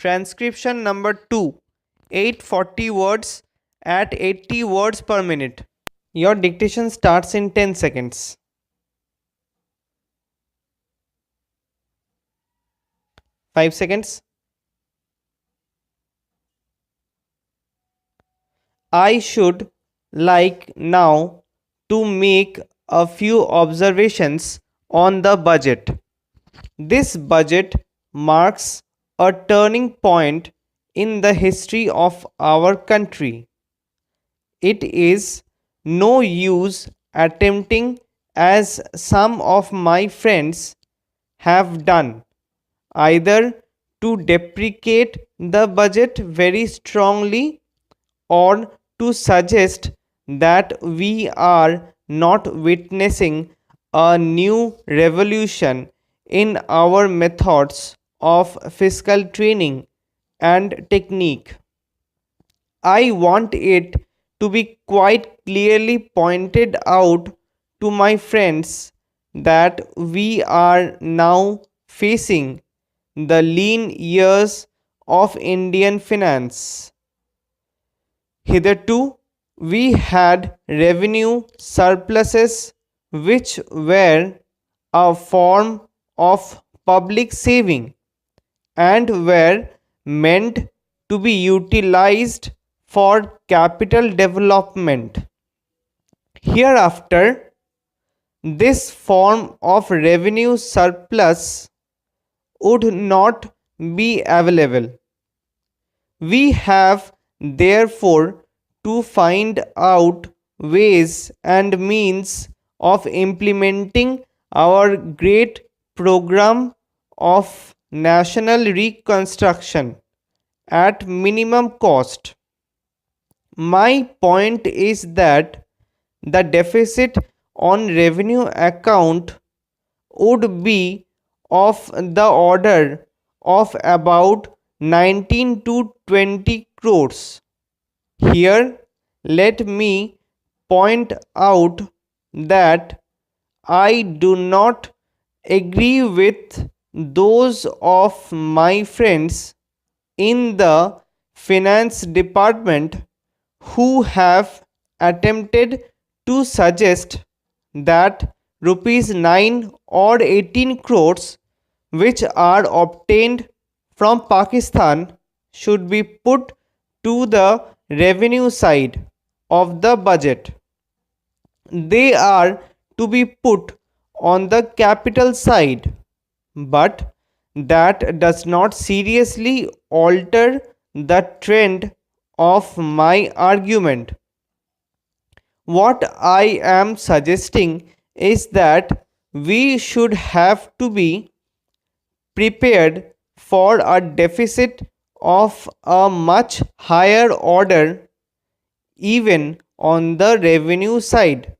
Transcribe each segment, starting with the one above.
Transcription number 2, 840 words at 80 words per minute. Your dictation starts in 10 seconds. Five seconds. I should like now to make a few observations on the budget. This budget marks a turning point in the history of our country. It is no use attempting, as some of my friends have done, either to deprecate the budget very strongly or to suggest that we are not witnessing a new revolution in our methods of fiscal training and technique. I want it to be quite clearly pointed out to my friends that we are now facing the lean years of Indian finance. Hitherto, we had revenue surpluses which were a form of public saving and were meant to be utilized for capital development. Hereafter, this form of revenue surplus would not be available. We have therefore to find out ways and means of implementing our great program of national reconstruction at minimum cost. My point is that the deficit on revenue account would be of the order of about 19 to 20 crores. Here, let me point out that I do not agree with those of my friends in the finance department who have attempted to suggest that rupees 9 or 18 crores which are obtained from Pakistan should be put to the revenue side of the budget. They are to be put on the capital side, but that does not seriously alter the trend of my argument. What I am suggesting is that we should have to be prepared for a deficit of a much higher order even on the revenue side.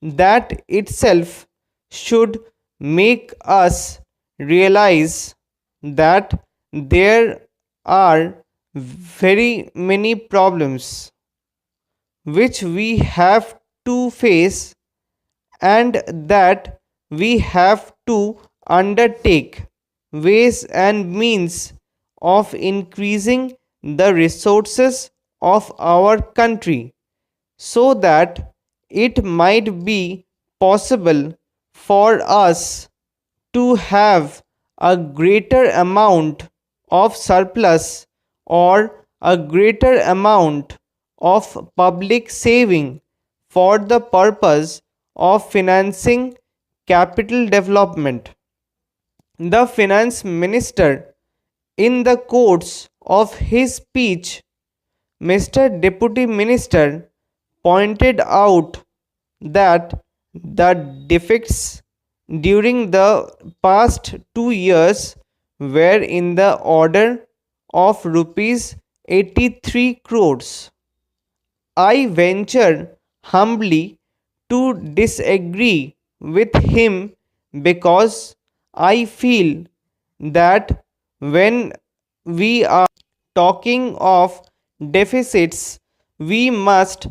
That itself should make us realize that there are very many problems which we have to face and that we have to undertake ways and means of increasing the resources of our country so that it might be possible for us to have a greater amount of surplus or a greater amount of public saving for the purpose of financing capital development. The finance minister, in the course of his speech, Mr. Deputy Minister, pointed out that the defects during the past 2 years were in the order of rupees 83 crores. I venture humbly to disagree with him because I feel that when we are talking of deficits, we must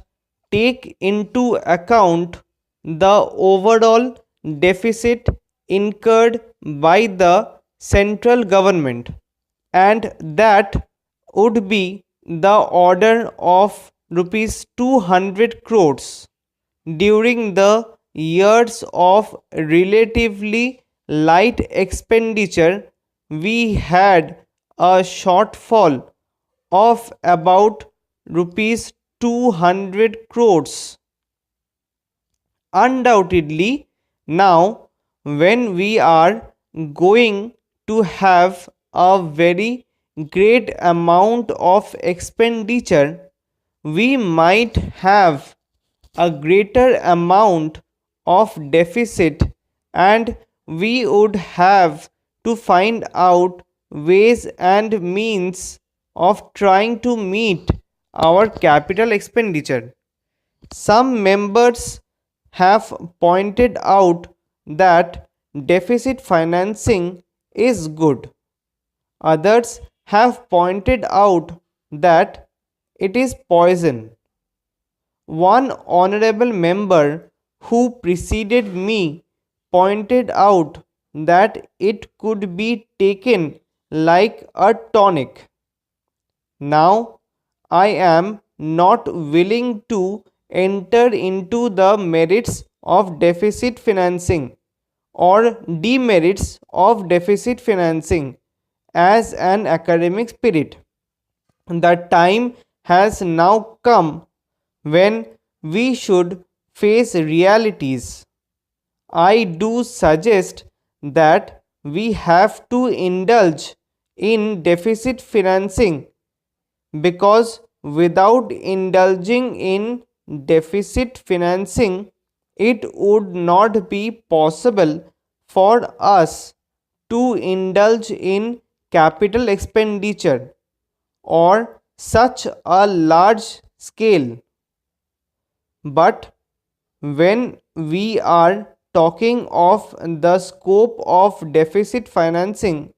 take into account the overall deficit incurred by the central government and that would be the order of rupees 200 crores. During the years of relatively light expenditure, we had a shortfall of about rupees 200 crores. Undoubtedly, now when we are going to have a very great amount of expenditure, we might have a greater amount of deficit, and we would have to find out ways and means of trying to meet our capital expenditure. Some members have pointed out that deficit financing is good. Others have pointed out that it is poison. One honorable member who preceded me pointed out that it could be taken like a tonic. Now, I am not willing to enter into the merits of deficit financing or demerits of deficit financing as an academic spirit. The time has now come when we should face realities. I do suggest that we have to indulge in deficit financing, because without indulging in deficit financing, it would not be possible for us to indulge in capital expenditure or such a large scale. But when we are talking of the scope of deficit financing,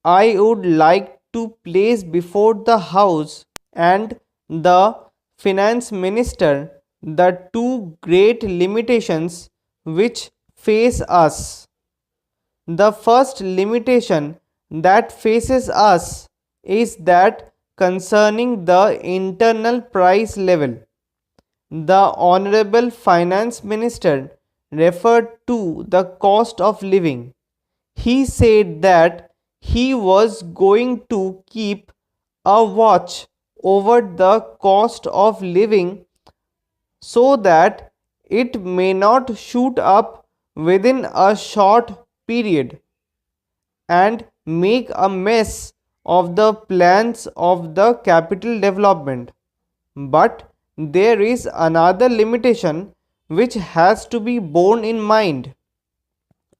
I would like to place before the House and the Finance Minister the two great limitations which face us. The first limitation that faces us is that concerning the internal price level. The Honorable Finance Minister referred to the cost of living. He said that he was going to keep a watch over the cost of living so that it may not shoot up within a short period and make a mess of the plans of the capital development. But there is another limitation which has to be borne in mind,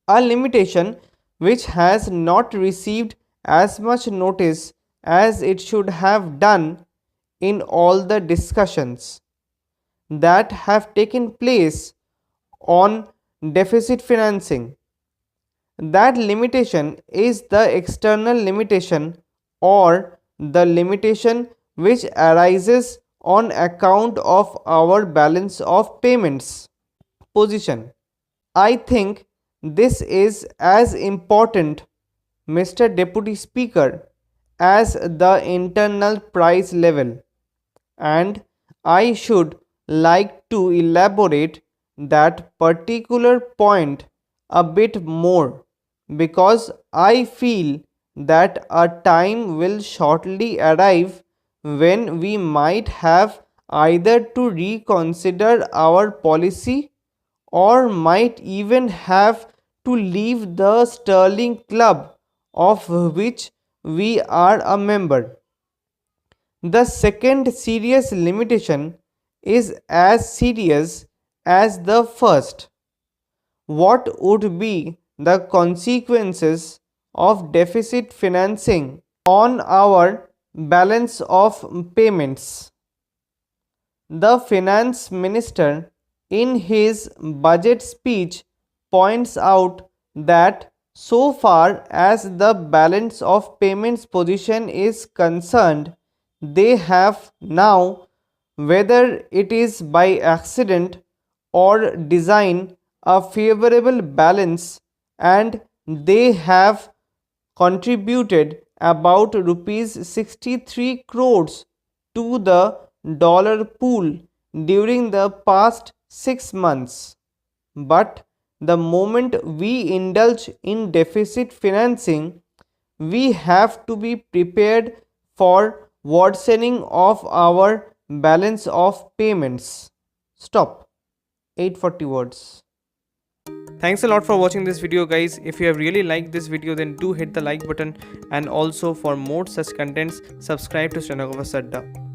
a limitation which has not received as much notice as it should have done in all the discussions that have taken place on deficit financing. That limitation is the external limitation, or the limitation which arises on account of our balance of payments position. I think this is as important, Mr. Deputy Speaker, as the internal price level, and I should like to elaborate that particular point a bit more, because I feel that a time will shortly arrive when we might have either to reconsider our policy or might even have to leave the Sterling Club of which we are a member. The second serious limitation is as serious as the first. What would be the consequences of deficit financing on our balance of payments? The finance minister, in his budget speech, points out that so far as the balance of payments position is concerned, they have now, whether it is by accident or design, a favorable balance, and they have contributed about rupees 63 crores to the dollar pool during the past 6 months. But the moment we indulge in deficit financing, we have to be prepared for worsening of our balance of payments. Stop. 840 words. Thanks a lot for watching this video, guys. If you have really liked this video, then do hit the like button, and also for more such contents, subscribe to Stenographer Sadda.